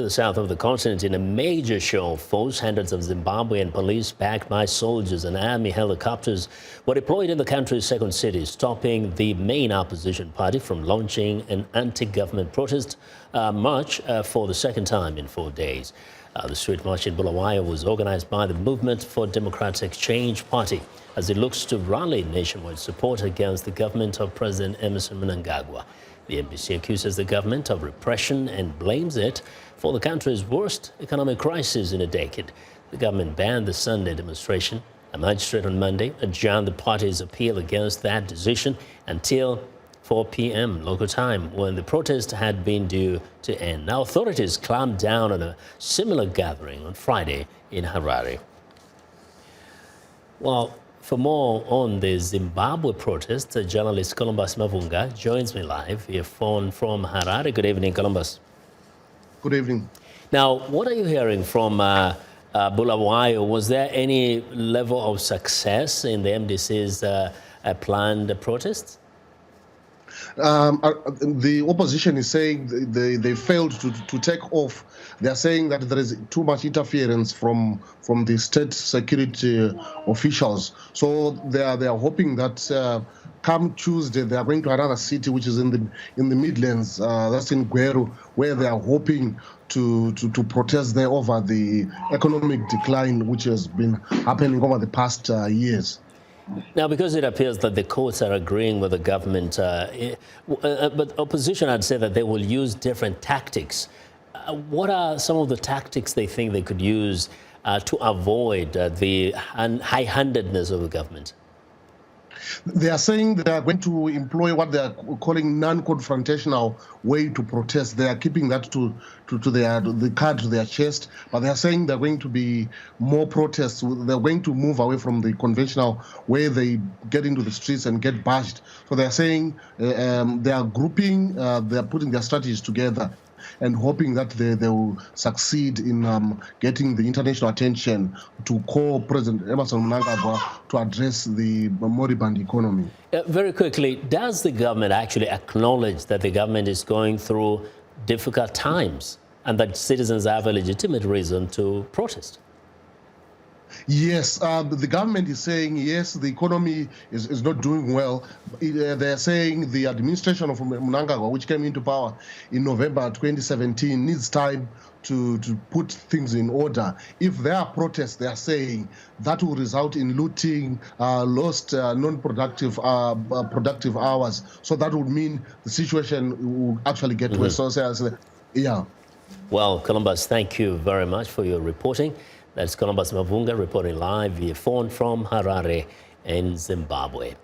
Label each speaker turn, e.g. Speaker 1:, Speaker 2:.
Speaker 1: the south of the continent in a major show of force. Hundreds of Zimbabwean police, backed by soldiers and army helicopters, were deployed in the country's second city, stopping the main opposition party from launching an anti-government protest march for the second time in 4 days. The street march in Bulawayo was organized by the Movement for Democratic Change Party as it looks to rally nationwide support against the government of President Emerson Mnangagwa. The MDC accuses the government of repression and blames it for the country's worst economic crisis in a decade. The government banned the Sunday demonstration. A magistrate on Monday adjourned the party's appeal against that decision until 4 p.m. local time, when the protest had been due to end. Now, authorities clamped down on a similar gathering on Friday in Harare. Well, for more on the Zimbabwe protests, journalist Columbus Mavunga joins me live via phone from Harare. Good evening, Columbus.
Speaker 2: Good evening.
Speaker 1: Now, what are you hearing from Bulawayo? Was there any level of success in the MDC's planned protests?
Speaker 2: The opposition is saying they failed to take off. They are saying that there is too much interference from the state security officials. So they are hoping that come Tuesday they are going to another city which is in the Midlands. That's in Gweru, where they are hoping to protest there over the economic decline which has been happening over the past years.
Speaker 1: Now, because it appears that the courts are agreeing with the government, but opposition had said that they will use different tactics. What are some of the tactics they think they could use to avoid the high-handedness of the government?
Speaker 2: They are saying they are going to employ what they are calling non-confrontational way to protest. They are keeping that to the card to their chest, but they are saying they're going to be more protests. They're going to move away from the conventional way they get into the streets and get bashed. So they are saying they are grouping, they are putting their strategies together and hoping that they will succeed in getting the international attention to call President Emerson Mnangagwa to address the moribund economy.
Speaker 1: Very quickly, does the government actually acknowledge that the government is going through difficult times and that citizens have a legitimate reason to protest?
Speaker 2: Yes, the government is saying, yes, the economy is not doing well. They're saying the administration of Mnangagwa, which came into power in November 2017, needs time to put things in order. If there are protests, they are saying that will result in looting, lost non-productive productive hours. So that would mean the situation will actually get worse. So, yeah.
Speaker 1: Well, Columbus, thank you very much for your reporting. That's Columbus Mavunga reporting live via phone from Harare in Zimbabwe.